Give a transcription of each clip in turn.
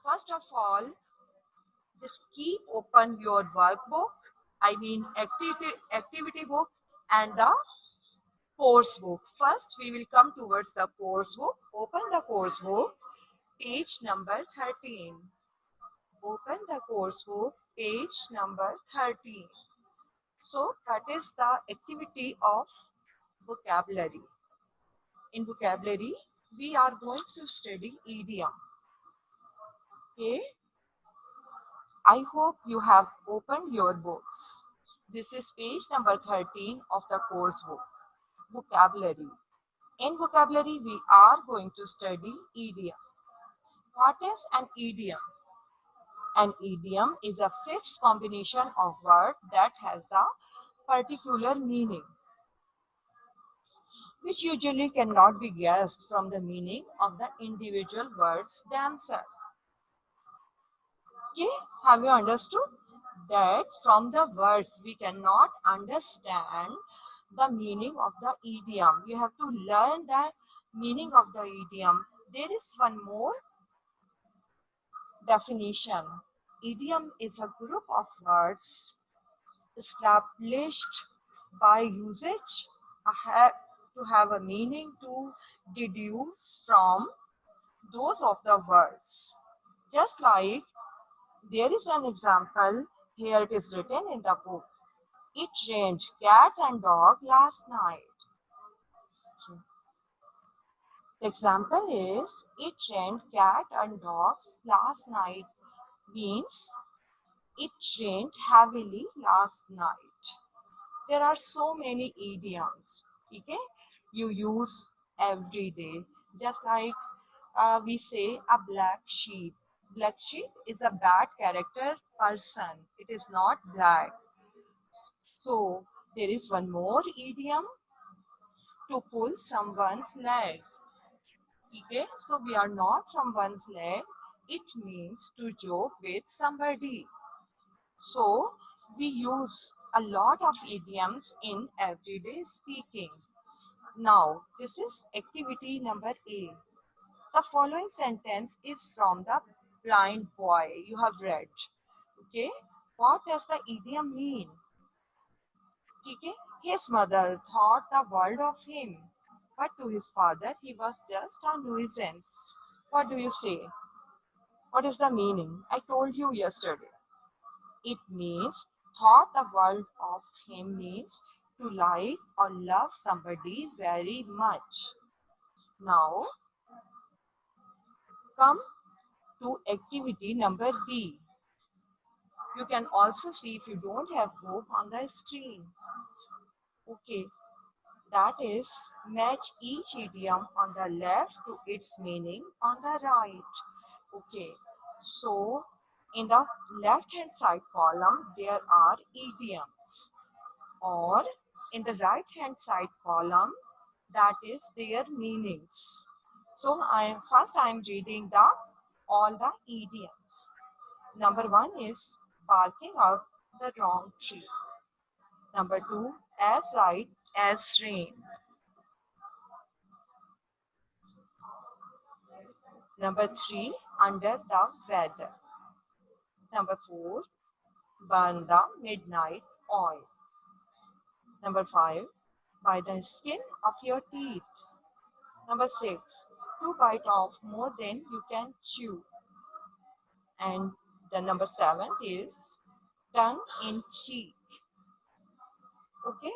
First of all, just keep open your workbook, I mean activity book and the course book. First, we will come towards the course book. Open the course book, page number 13. Open the course book, page number 13. So that is the activity of vocabulary. In vocabulary, we are going to study idiom. Okay, I hope you have opened your books. This is page number 13 of the course book, vocabulary. In vocabulary, we are going to study idiom. What is an idiom? An idiom is a fixed combination of words that has a particular meaning, which usually cannot be guessed from the meaning of the individual words themselves. Okay, have you understood that from the words we cannot understand the meaning of the idiom? You have to learn the meaning of the idiom. There is one more definition. Idiom is a group of words established by usage to have a meaning to deduce from those of the words. Just like there is an example, here it is written in the book. It rained cats and dogs last night. The example is it rained cat and dogs last night means it rained heavily last night. There are so many idioms, okay? You use every day. Just like we say a black sheep. Black sheep is a bad character person. It is not black. So there is one more idiom, to pull someone's leg. Okay, so we are not someone's leg. It means to joke with somebody. So we use a lot of idioms in everyday speaking. Now, this is activity number A. The following sentence is from the blind boy you have read. Okay, what does the idiom mean? Okay, his mother thought the world of him, but to his father he was just a nuisance. What do you say? What is the meaning? I told you yesterday. It means thought the world of him means to like or love somebody very much. Now come to activity number B. You can also see if you don't have book on the screen. Okay, that is match each idiom on the left to its meaning on the right. Okay, so in the left hand side column there are idioms, or in the right hand side column that is their meanings. So I am reading the all the idioms. Number one is barking up the wrong tree. Number two, as right as rain. Number three, under the weather. Number four, burn the midnight oil. Number five, by the skin of your teeth. Number six, to bite off more than you can chew. And the number seven is tongue in cheek. Okay,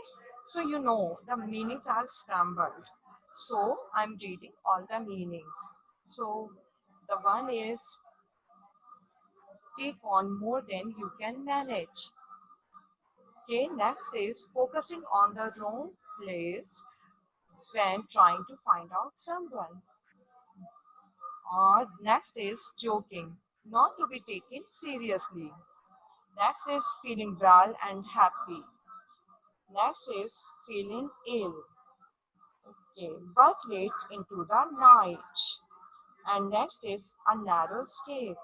so you know the meanings are scrambled. So I'm reading all the meanings. So the one is take on more than you can manage. Okay, next is focusing on the wrong place when trying to find out someone. Or next is joking, not to be taken seriously. Next is feeling well and happy. Next is feeling ill. Okay, work late into the night. And next is a narrow escape.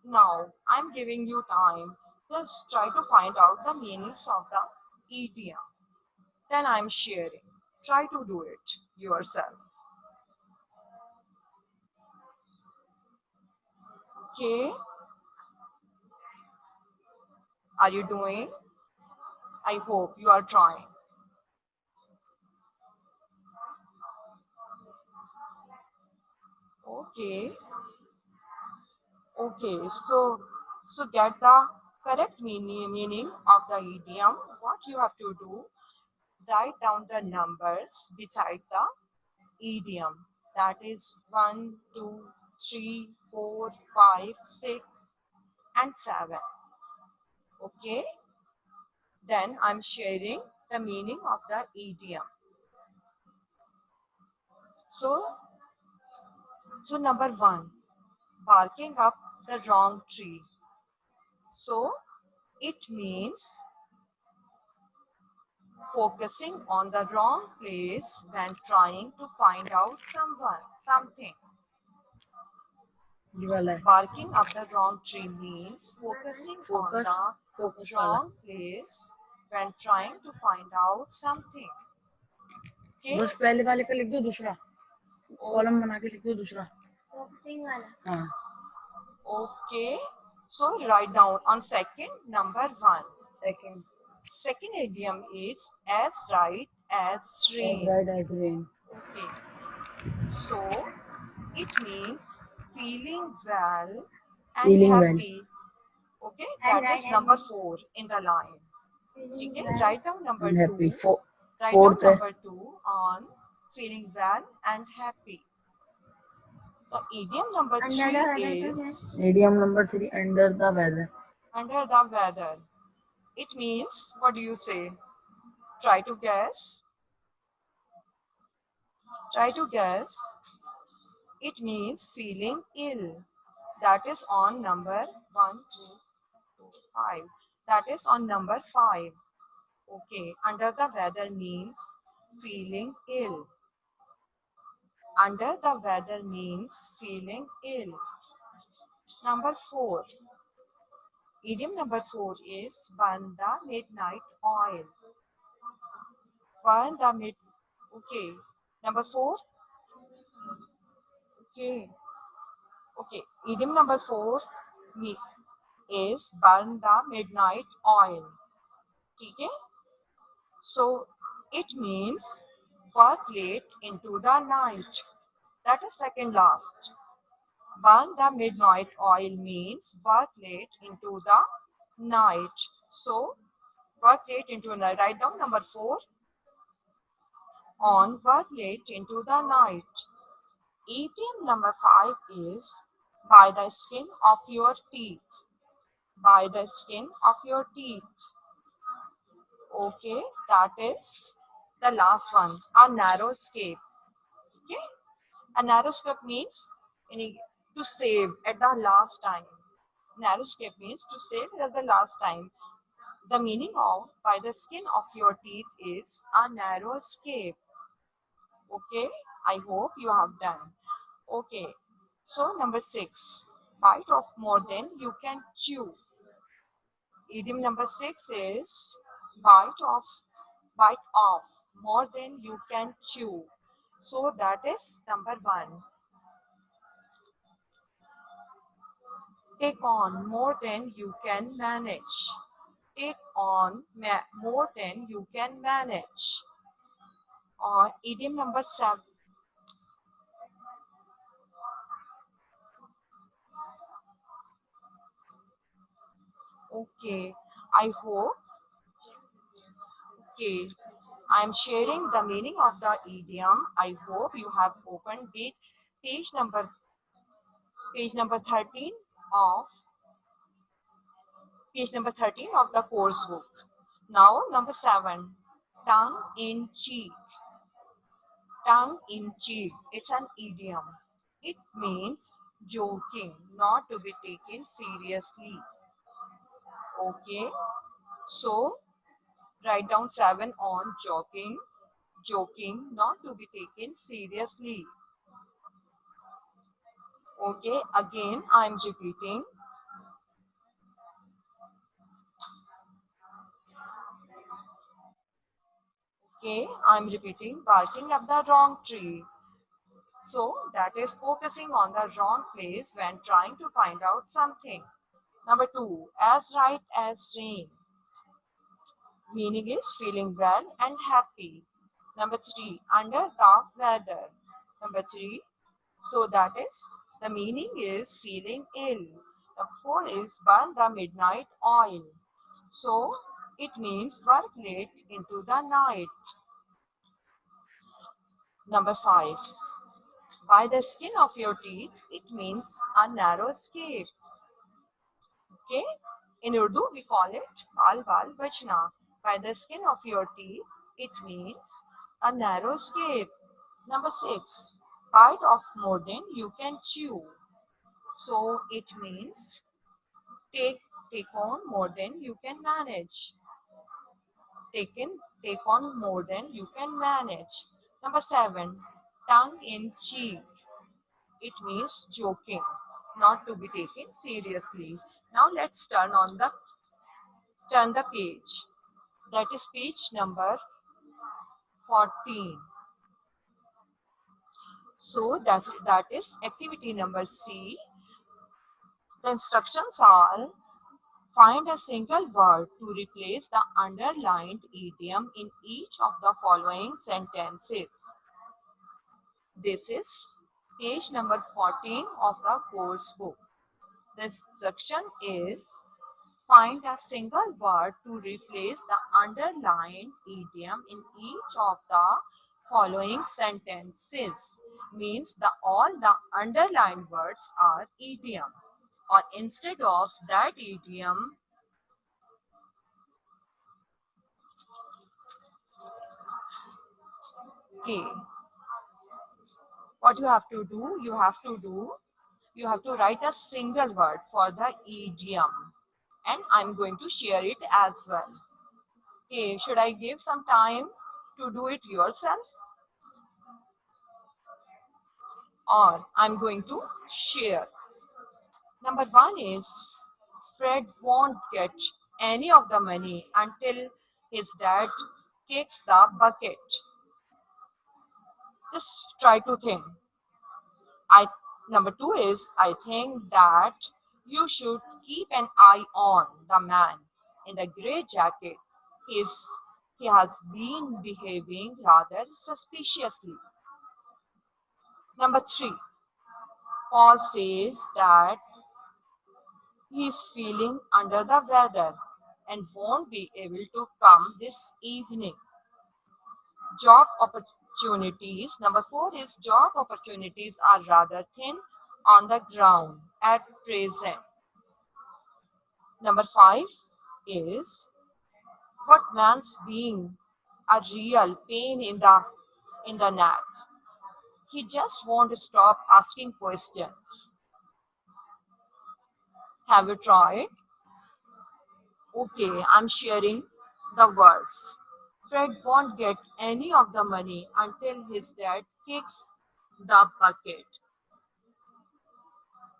Now, I'm giving you time. Just try to find out the meanings of the idiom. Then I'm sharing. Try to do it yourself. Okay, are you doing? I hope you are trying. Okay, okay. So get the correct meaning of the idiom. What you have to do, write down the numbers beside the idiom. That is 1, 2, 3, 4, 5, 6, and 7. Okay. Then I'm sharing the meaning of the idiom. So, so number 1, barking up the wrong tree. So it means focusing on the wrong place when trying to find out something. ये वाला है Barking up the wrong tree means focusing on focus the focus वाला wrong place when trying to find out something. Okay? बस पहले वाले का लिख दो दूसरा Oh, कॉलम बना के लिख दो दूसरा फोकसिंग वाला हाँ okay. So write down on second, number 1. Second Second idiom is as right as as rain. Red as rain Okay. So it means feeling well and feeling well happy. Okay, that is number 4 in the line. Feeling Okay, well write down number and happy 2. Write down fourth है number 2 on feeling well and happy. The idiom number under the 3 weather तो क्या is idiom number 3 under the weather under the weather. It means, what do you say? Try to guess. Try to guess. It means feeling ill. That is on number 1, 2, 5. That is on number 5. Okay, under the weather means feeling ill. Under the weather means feeling ill. Number 4. Idiom number 4 is burn the midnight oil. Burn the mid. Okay. Number 4. Okay. Okay. Idiom number 4 is burn the midnight oil. Okay. So it means work late into the night. That is second last. Burn the midnight oil means work late into the night. So work late into the night. Write down number 4 on work late into the night. Idiom number 5 is by the skin of your teeth. By the skin of your teeth. Okay, that is the last one. A narrow escape. Okay, a narrow escape means to save at the last time. Narrow escape means to save at the last time. The meaning of by the skin of your teeth is a narrow escape. Okay, I hope you have done. Okay, so number 6, bite off more than you can chew. Idiom number 6 is bite off more than you can chew. So that is number 1. Take on more than you can manage. Take on more than you can manage. Or idiom number 7. Okay, I hope. Okay, I'm sharing the meaning of the idiom. I hope you have opened page number page number 13 of page number 13 of the course book. Now number 7, tongue in cheek. Tongue in cheek. It's an idiom. It means joking, not to be taken seriously. Okay, so write down 7 on joking. Joking, not to be taken seriously. Okay, again I'm repeating. Okay, I'm repeating, barking up the wrong tree. So that is focusing on the wrong place when trying to find out something. Number 2, as right as rain. Meaning is feeling well and happy. Number 3, under the weather. Number 3, so that is the meaning is feeling ill. Number 4 is burn the midnight oil. So it means work late into the night. Number 5, by the skin of your teeth, it means a narrow escape. Okay? In Urdu, we call it bal bal bachna. By the skin of your teeth, it means a narrow escape. Number 6, bite of more than you can chew. So it means take take on more than you can manage. Take on more than you can manage. Number 7, tongue in cheek. It means joking, not to be taken seriously. Now let's turn the page. That is page number 14. So that is activity number C. The instructions are find a single word to replace the underlined idiom in each of the following sentences. This is page number 14 of the course book. The instruction is find a single word to replace the underlined idiom in each of the following sentences. Means all the underlined words are idiom, or instead of that idiom, okay, what you have to write a single word for the idiom, and I'm going to share it as well. Okay, should I give some time to do it yourself, or I'm going to share? Number 1 is Fred won't get any of the money until his dad kicks the bucket. Just try to think. I Number 2 is I think that you should keep an eye on the man in the gray jacket. He's, he has been behaving rather suspiciously. Number 3, Paul says that he is feeling under the weather and won't be able to come this evening. Job opportunities. Number 4 is job opportunities are rather thin on the ground at present. Number 5 is what man's being a real pain in the neck. He just won't stop asking questions. Have you tried? Okay, I'm sharing the words. Fred won't get any of the money until his dad kicks the bucket.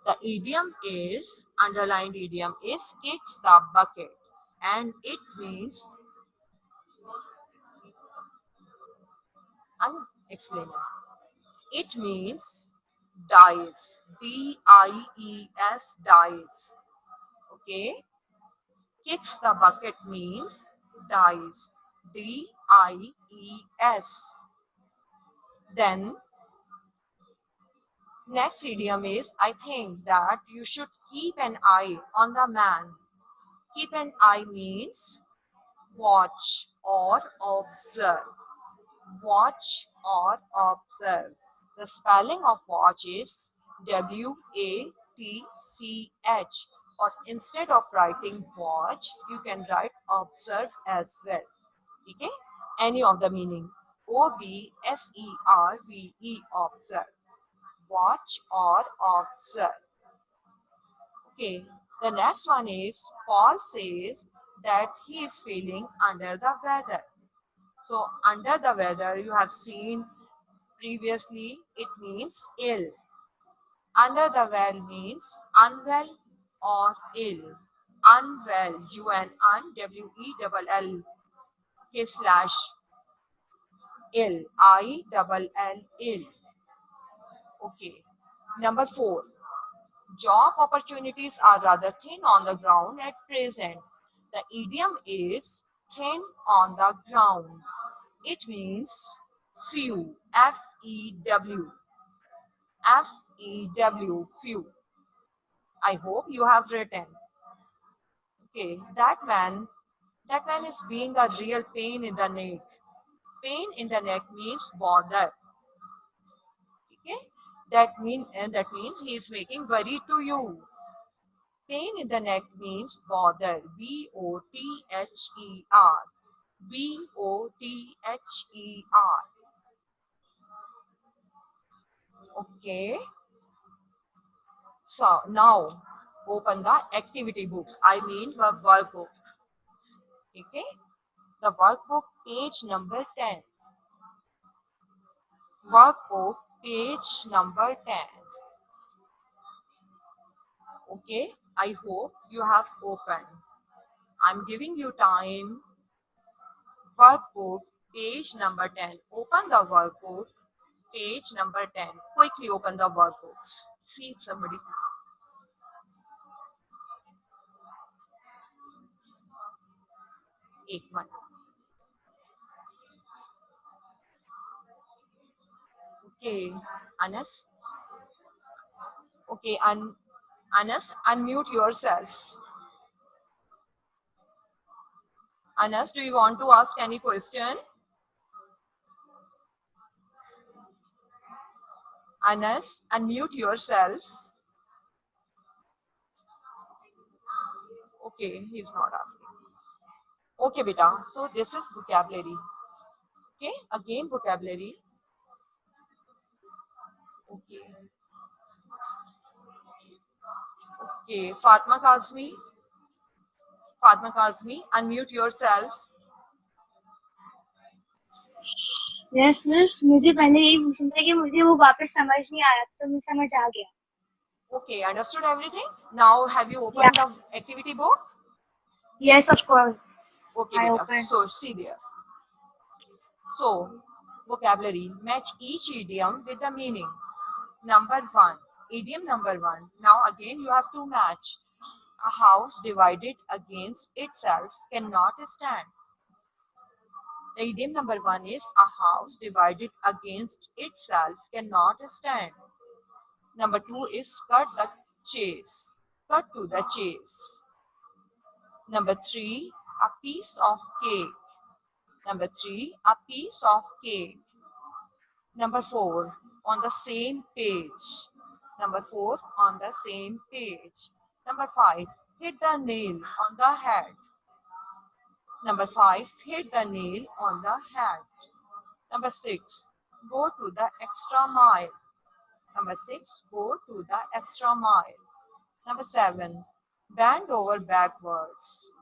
The idiom is, underlined idiom is kicks the bucket, and it means, I'm explaining, it means dies, D-I-E-S, dies. Okay, kicks the bucket means dies, D-I-E-S. Then next idiom is I think that you should keep an eye on the man. Keep an eye means watch or observe. Watch or observe. The spelling of watch is W-A-T-C-H, or instead of writing watch, you can write observe as well. Okay? Any of the meaning. O-B-S-E-R-V-E, observe. Watch or observe. Okay, the next one is Paul says that he is feeling under the weather. So, under the weather, you have seen previously, it means ill. Under the well means unwell or ill. Unwell, UNWELL, / ill, ILL, ill. Okay. Number 4. Job opportunities are rather thin on the ground at present. The idiom is thin on the ground. It means few. F-E-W. F-E-W. Few. I hope you have written. Okay. That man is being a real pain in the neck. Pain in the neck means bother. Okay. That means he is making worry to you. Pain in the neck means bother. B-O-T-H-E-R. B-O-T-H-E-R. Okay. So now open the activity book. I mean the workbook. Okay. The workbook page number 10. Workbook page number 10. Okay. I hope you have opened. I'm giving you time. Workbook page number 10. Open the workbook page number 10. Quickly open the workbooks. See somebody. 8-1. Okay. Anas. Okay. Anas, unmute yourself. Anas, do you want to ask any question? Anas, unmute yourself. Okay, he's not asking. Okay, beta. So this is vocabulary. Okay, again vocabulary. Okay. Okay, Fatma Kazmi. Fatma Kazmi, unmute yourself. Yes miss मुझे पहले यही पूछना था कि मुझे वो वापस समझ नहीं आ रहा तो मैं समझ आ गया Okay, understood everything? Now have you opened the activity book? Yes of course Okay, I beta. Open So see there. So vocabulary, match each idiom with the meaning. Number 1. Idiom number 1. Now again you have to match. A house divided against itself cannot stand. The idiom number 1 is a house divided against itself cannot stand. Number 2 is cut the chase. Cut to the chase. Number 3, a piece of cake. Number 3, a piece of cake. Number 4, on the same page. Number 4, on the same page. Number 5, hit the nail on the head. Number 5, hit the nail on the head. Number 6, go to the extra mile. Number 6, go to the extra mile. Number 7, bend over backwards.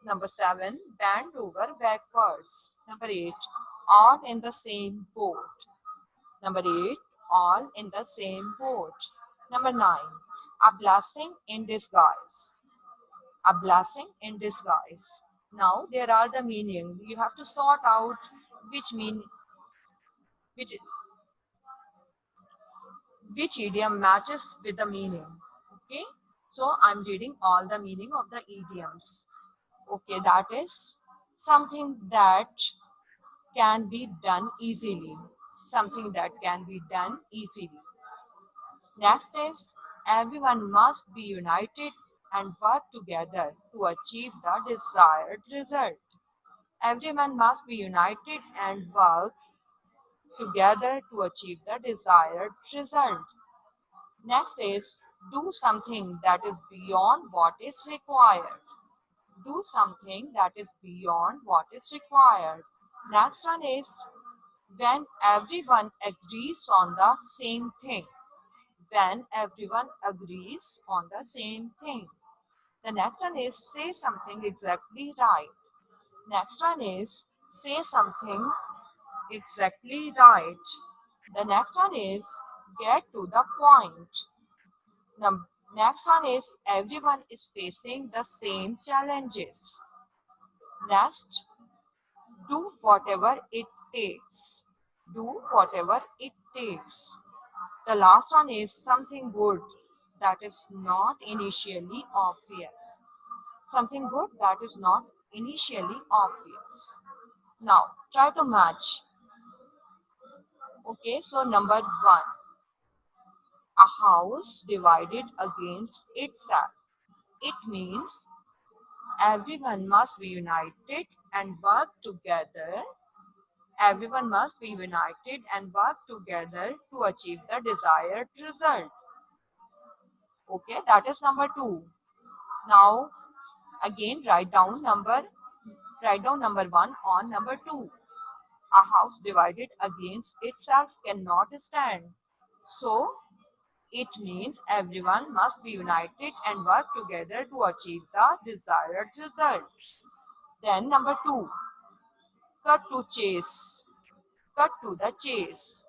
Number 7, bend over backwards. Number 8, all in the same boat. Number 8, all in the same boat. Number 9, a blessing in disguise. A blessing in disguise. Now there are the meaning. You have to sort out which mean which which idiom matches with the meaning. Okay, so I'm reading all the meaning of the idioms. Okay, that is something that can be done easily. Something that can be done easily. Next is everyone must be united and work together to achieve the desired result. Everyone must be united and work together to achieve the desired result. Next is do something that is beyond what is required. Do something that is beyond what is required. Next one is when everyone agrees on the same thing. When everyone agrees on the same thing. The next one is say something exactly right. Next one is say something exactly right. The next one is get to the point. Next one is everyone is facing the same challenges. Next, do whatever it takes. Do whatever it takes. The last one is something good that is not initially obvious. Something good that is not initially obvious. Now, try to match. Okay, so number one, a house divided against itself. It means everyone must be united and work together. Everyone must be united and work together to achieve the desired result. Okay, that is number two. Now, again, write down number one on number two. A house divided against itself cannot stand. So, it means everyone must be united and work together to achieve the desired results. Then number two, cut to chase. Cut to the chase.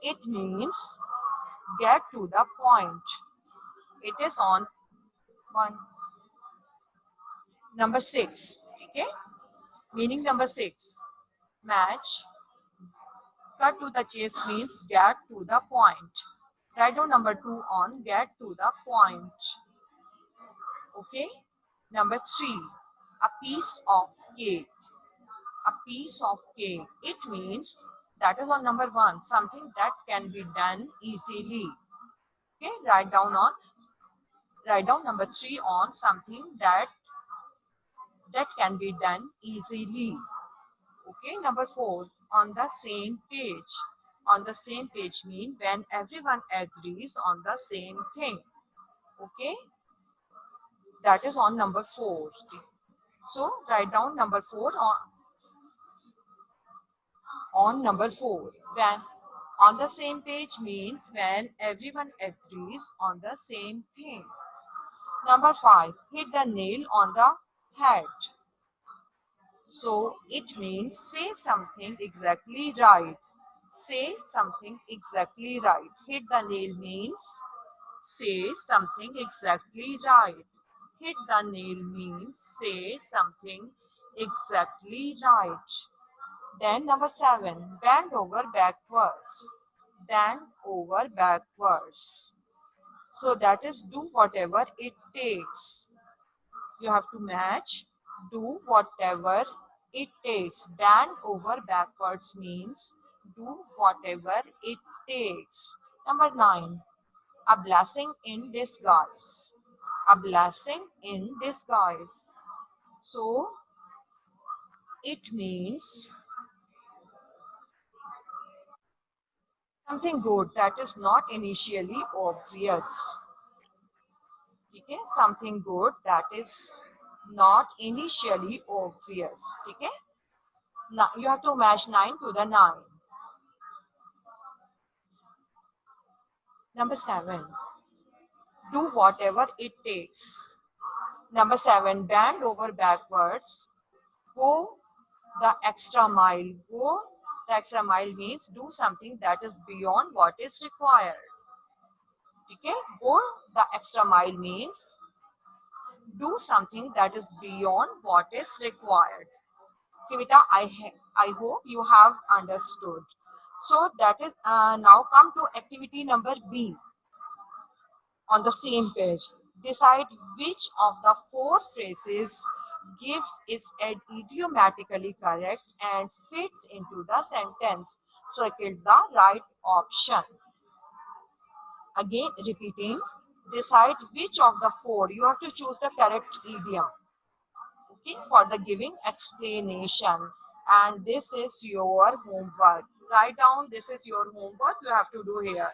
It means get to the point. It is on one number six. Okay. Meaning number six. Match. Cut to the chase means get to the point. Write down number two on get to the point. Okay. Number three. A piece of cake. A piece of cake. It means that is on number one. Something that can be done easily. Okay. Write down number three on something that can be done easily. Okay, number four, on the same page. On the same page mean when everyone agrees on the same thing. Okay, that is on number four. So write down number four on number four. When on the same page means when everyone agrees on the same thing. Number five, hit the nail on the head. So it means say something exactly right. Say something exactly right. Hit the nail means say something exactly right. Hit the nail means say something exactly right. Then number seven, bend over backwards. Bend over backwards. So that is do whatever it takes. You have to match do whatever it takes. Bend over backwards means do whatever it takes. Number nine, a blessing in disguise. A blessing in disguise. So it means something good that is not initially obvious. Okay, something good that is not initially obvious. Okay. Now you have to match 9 to the 9. Number 7, do whatever it takes. Number 7, bend over backwards. Go the extra mile. Go the extra mile means do something that is beyond what is required. Okay? Go the extra mile means do something that is beyond what is required. Okay, Vita, I hope you have understood. So that is now come to activity number B. On the same page, decide which of the four phrases give is idiomatically correct and fits into the sentence. Circle the right option. Again, repeating, decide which of the four. You have to choose the correct idiom. Okay, for the giving explanation. And this is your homework. Write down, this is your homework you have to do here.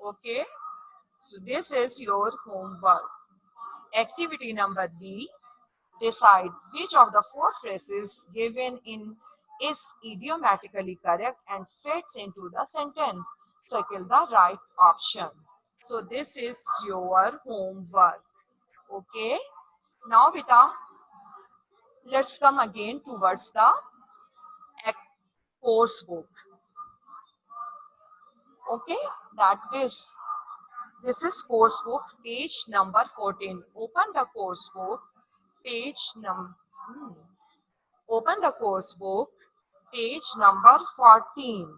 Okay. So this is your homework. Activity number B, decide which of the four phrases given in is idiomatically correct and fits into the sentence. Circle the right option. So this is your homework. Okay. Now, beta, let's come again towards the course book. Okay. This is course book, page number 14. Open the course book, page number. Open the course book, page number 14.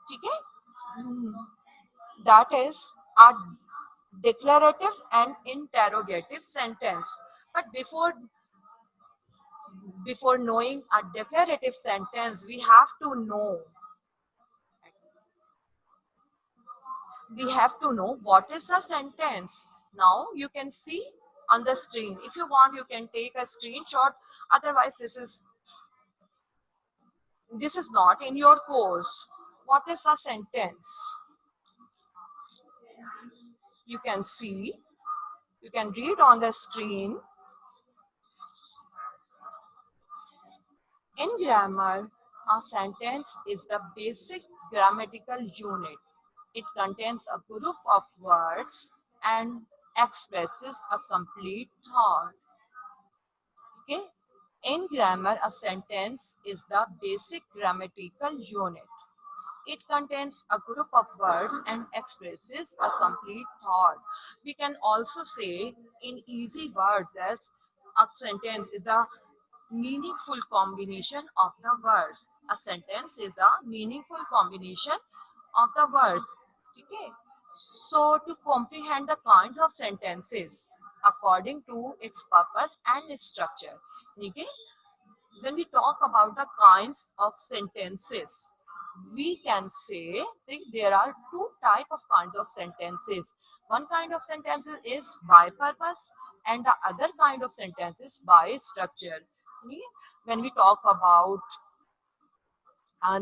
ठीक है? that is a declarative and interrogative sentence. But before knowing a declarative sentence, we have to know what is a sentence. Now you can see on the screen. If you want, you can take a screenshot. Otherwise, this is not in your course. What is a sentence? You can see, you can read on the screen. In grammar, a sentence is the basic grammatical unit. It contains a group of words and expresses a complete thought. Okay? In grammar, a sentence is the basic grammatical unit. It contains a group of words and expresses a complete thought. We can also say in easy words as a sentence is a meaningful combination of the words. A sentence is a meaningful combination of the words. Okay. So to comprehend the kinds of sentences according to its purpose and structure. Okay. When we talk about the kinds of sentences, we can say that there are two type of kinds of sentences. One kind of sentences is by purpose and the other kind of sentences by structure. Okay? When we talk about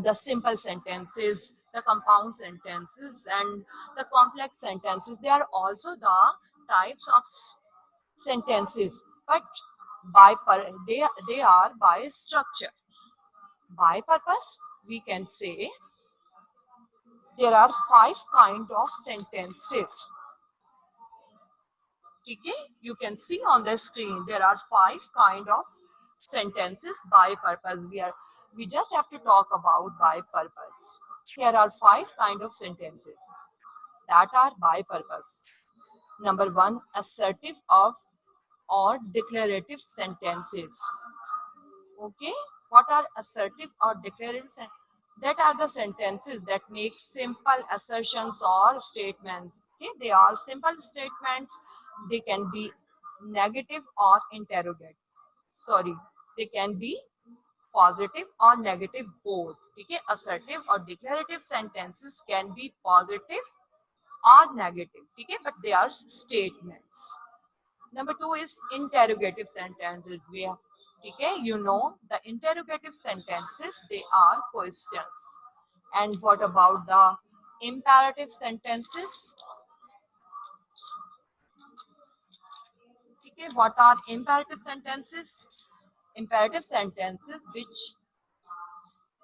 the simple sentences, the compound sentences, and the complex sentences, they are also the types of sentences, but they are by structure. By purpose, we can say there are five kind of sentences. Okay, you can see on the screen there are five kind of sentences by purpose. We just have to talk about by purpose. Here are five kind of sentences that are by purpose. Number one, assertive of or declarative sentences. Okay, what are assertive or declarative sentences? That are the sentences that make simple assertions or statements. Okay, they are simple statements. They can be negative or interrogate. Sorry, they can be positive or negative both. Okay, assertive or declarative sentences can be positive or negative. Okay, but they are statements. Number two is interrogative sentences. Okay, you know the interrogative sentences, they are questions. And what about the imperative sentences? Okay, what are imperative sentences? Imperative sentences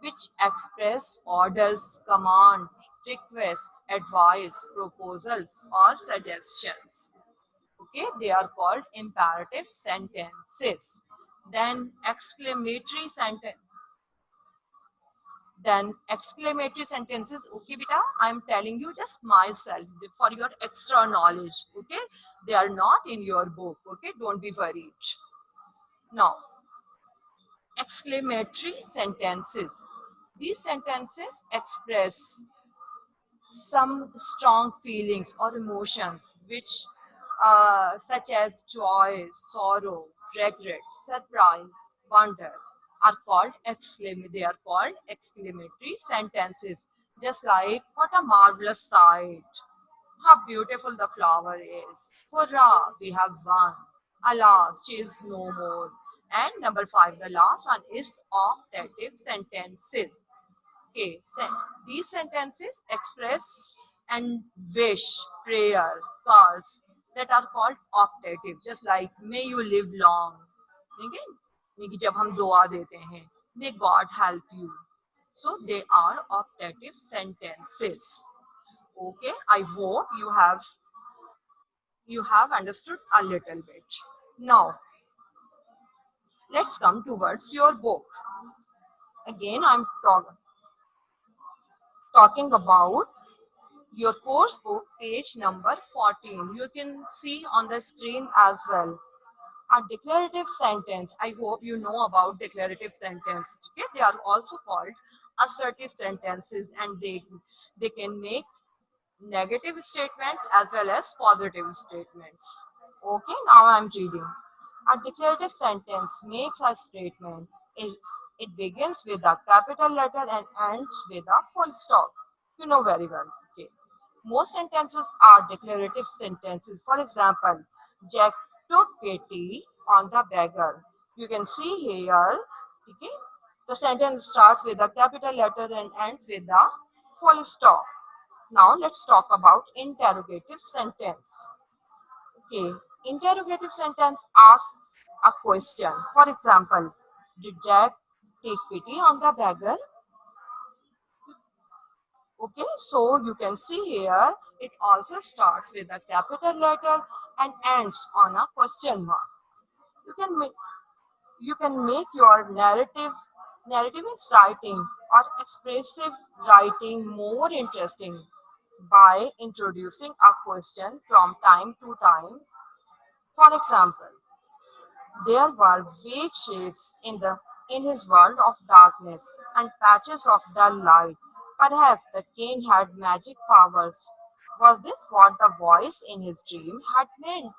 which express orders, command, request, advice, proposals, or suggestions. Okay, they are called imperative sentences. Then exclamatory sentences. Okay beta, I am telling you just myself for your extra knowledge. Okay, they are not in your book. Okay, don't be worried. Now, exclamatory sentences, these sentences express some strong feelings or emotions which such as joy, sorrow, regret, surprise, wonder they are called exclamatory sentences. Just like what a marvelous sight, how beautiful the flower is, hurrah, we have won, alas, she is no more. And number five, the last one is optative sentences. Okay, these sentences express and wish, prayer, cause that are called optative, just like may you live long. ठीक है? यानी कि जब हम दुआ देते हैं, may God help you. So they are optative sentences. Okay, I hope you have understood a little bit. Now let's come towards your book. Again, I'm talking about your course book, page number 14. You can see on the screen as well. A declarative sentence. I hope you know about declarative sentence. Okay, they are also called assertive sentences, and they can make negative statements as well as positive statements. Okay, now I'm reading. A declarative sentence makes a statement. It begins with a capital letter and ends with a full stop. You know very well. Okay. Most sentences are declarative sentences. For example, Jack took pity on the beggar. You can see here, okay, the sentence starts with a capital letter and ends with a full stop. Now let's talk about interrogative sentence. Okay, interrogative sentence asks a question. For example, did Jack take pity on the beggar? Okay, so you can see here it also starts with a capital letter and ends on a question mark. You can make your narrative is writing or expressive writing more interesting by introducing a question from time to time. For example, there were vague shapes in his world of darkness and patches of dull light. Perhaps the king had magic powers. Was this what the voice in his dream had meant?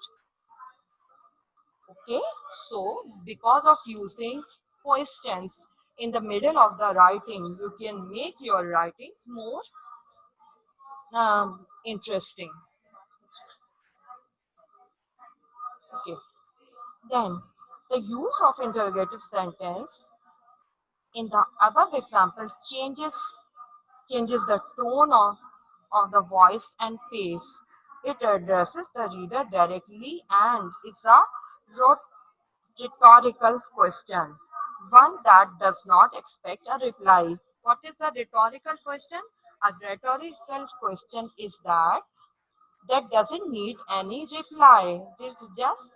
Okay, so because of using questions in the middle of the writing, you can make your writings more interesting. Okay, then the use of interrogative sentence in the above example changes the tone of the voice and pace. It addresses the reader directly and is a rhetorical question, one that does not expect a reply. What is the rhetorical question? A rhetorical question is that doesn't need any reply. This is just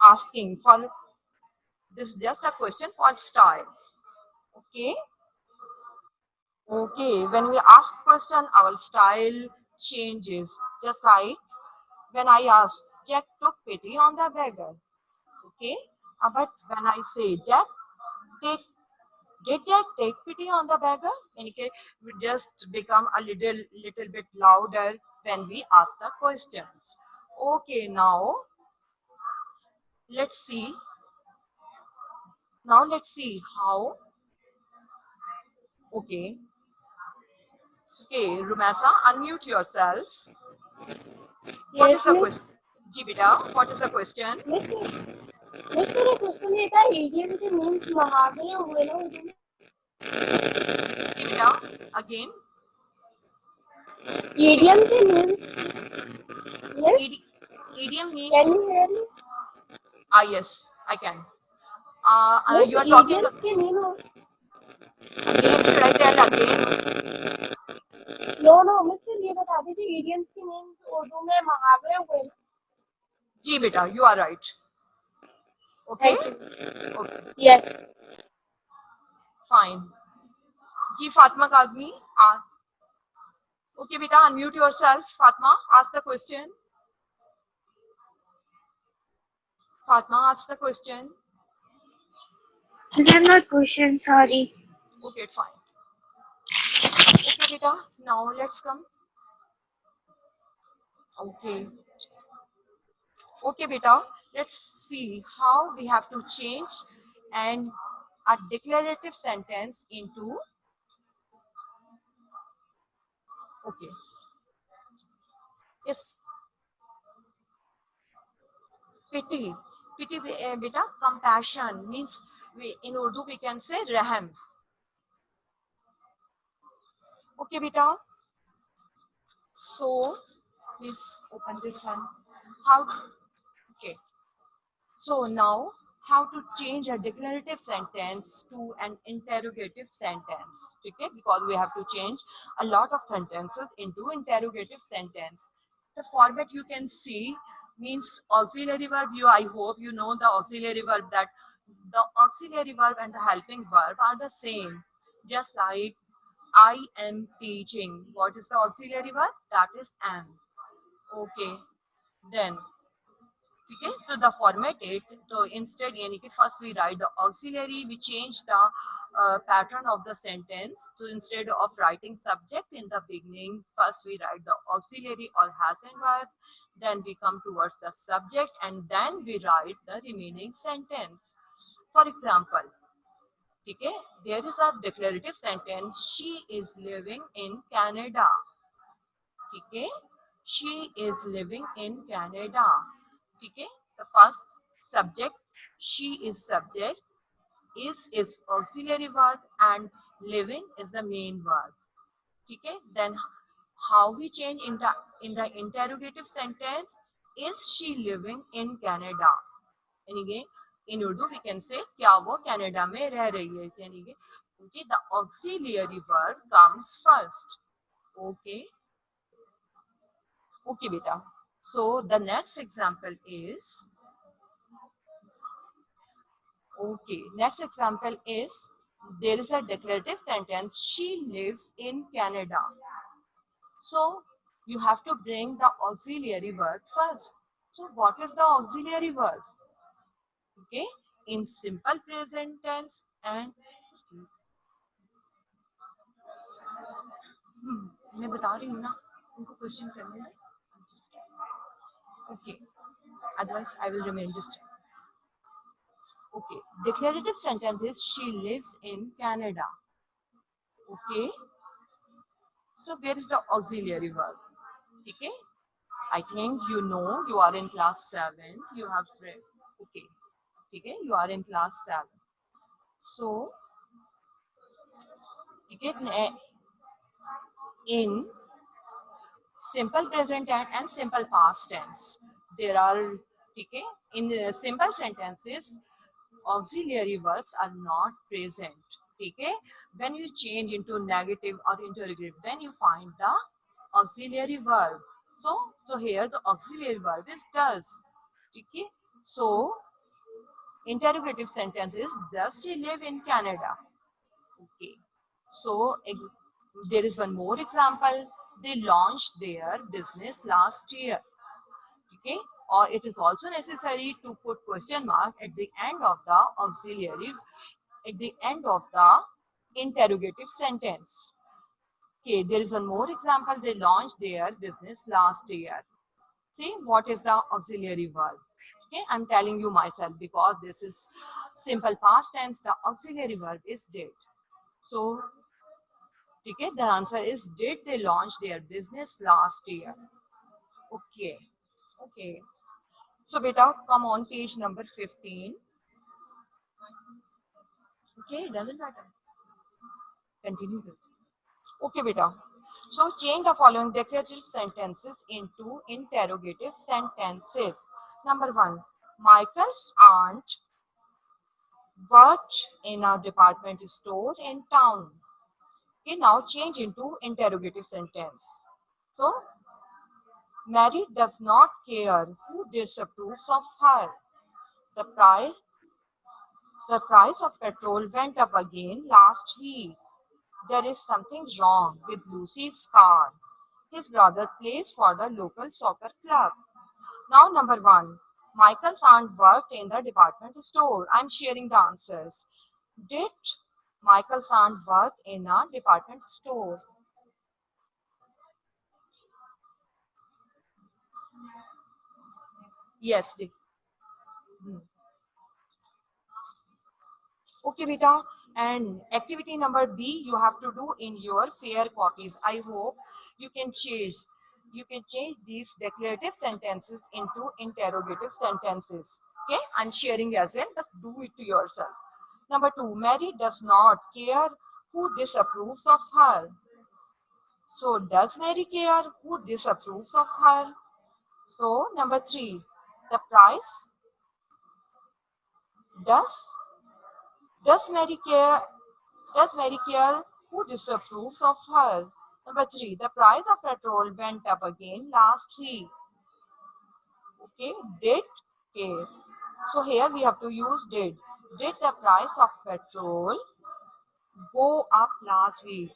asking for this is just a question for style. Okay. Okay, when we ask question, our style changes. Just like when I ask, Jack took pity on the beggar. Okay, but when I say, take, did Jack take pity on the beggar? In case we just become a little bit louder when we ask the questions. Okay, let's see. Now let's see how. Okay, okay, Rumasa, unmute yourself. What is Yes, the miss. question? Jibita, what is the question? Miss miss मेरा question ये था EDM के memes Mhambrey हुए ना उर्दू में Jibita, again. Speak. EDM के memes yes Idiom means, can you hear me yes, I can. Miss You are talking EDMs के meme again. Should I tell again? No no miss ये बता दीजिए EDMs के memes Urdu में महावरे हुए ना Jibita, you are right. Okay? Thank you Okay, yes fine. Ji Fatma Kazmi. Okay, beta, unmute yourself. Fatma, ask the question. Fatma, ask the question. I have not question, sorry. Okay, fine. Okay, beta, now let's come. Okay. Okay, beta, let's see how we have to change and a declarative sentence into, okay, yes, pity. Pity, beta, compassion means in Urdu we can say raham. Okay, beta. So, please open this one. How? Okay. So now, how to change a declarative sentence to an interrogative sentence? Okay, because we have to change a lot of sentences into interrogative sentence. The format you can see means auxiliary verb. I hope you know the auxiliary verb, that the auxiliary verb and the helping verb are the same. Just like I am teaching. What is the auxiliary verb? That is am. Okay. Then ठीक है so the format it so instead यानी कि first we write the auxiliary, we change the pattern of the sentence. So instead of writing subject in the beginning, first we write the auxiliary or helping verb, then we come towards the subject, and then we write the remaining sentence. For example, okay, there is a declarative sentence, she is living in Canada. Okay, she is living in Canada. Okay, the first subject, she is subject, is auxiliary verb, and living is the main verb. Okay, then how we change in the interrogative sentence, is she living in Canada? यानी कि in Urdu we can say क्या वो Canada में रह रही है, यानी कि okay, the auxiliary verb comes first. Okay, okay beta. So the next example is, okay, next example is, there is a declarative sentence, she lives in Canada. So you have to bring the auxiliary verb first. So what is the auxiliary verb? Okay, in simple present tense and मैं बता रही हूँ ना, उनको question करने में. Okay, otherwise I will remain distant. Okay, declarative sentence is, she lives in Canada. Okay, so where is the auxiliary verb? Okay, I think you know, you are in class 7, you have read. Okay, okay, you are in class 7. So, okay, in simple present and simple past tense, there are, okay, in the simple sentences, auxiliary verbs are not present. Okay, when you change into negative or interrogative, then you find the auxiliary verb. So here the auxiliary verb is does. Okay, so interrogative sentence is, does she live in Canada? Okay, so there is one more example, they launched their business last year. Okay, or it is also necessary to put question mark at the end of the auxiliary, at the end of the interrogative sentence. Okay, there is one more example, they launched their business last year. See, what is the auxiliary verb? Okay, I'm telling you myself because this is simple past tense, the auxiliary verb is did. So, okay, the answer is, did they launch their business last year? Okay, okay. So, beta, come on page number 15. Okay, doesn't matter. Continue. Okay, beta. So, change the following declarative sentences into interrogative sentences. Number 1. Michael's aunt worked in a department store in town. Okay, now change into interrogative sentence. So, Mary does not care who disapproves of her. The price, the price of petrol went up again last week. There is something wrong with Lucy's car. His brother plays for the local soccer club. Now, number 1. Michael's aunt worked in the department store. I'm sharing the answers. Did Michael's aunt work in a department store? Yes. Hmm. Okay, beta. And activity number B, you have to do in your fair copies. I hope you can change. You can change these declarative sentences into interrogative sentences. Okay, I'm sharing as well. Just do it to yourself. Number 2, Mary does not care who disapproves of her. So, does Mary care who disapproves of her? So, number 3, the price. Does does Mary care? Does Mary care who disapproves of her? Number 3, the price of petrol went up again last week. Okay, did care. So here we have to use did. Did the price of petrol go up last week?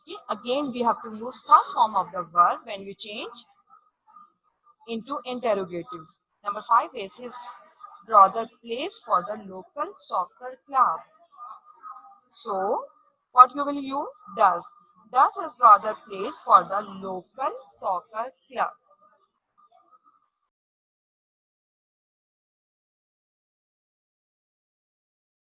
Okay, again we have to use first form of the verb when we change into interrogative. Number 5 is brother plays for the local soccer club. So, what you will use? Does. Does his brother plays for the local soccer club.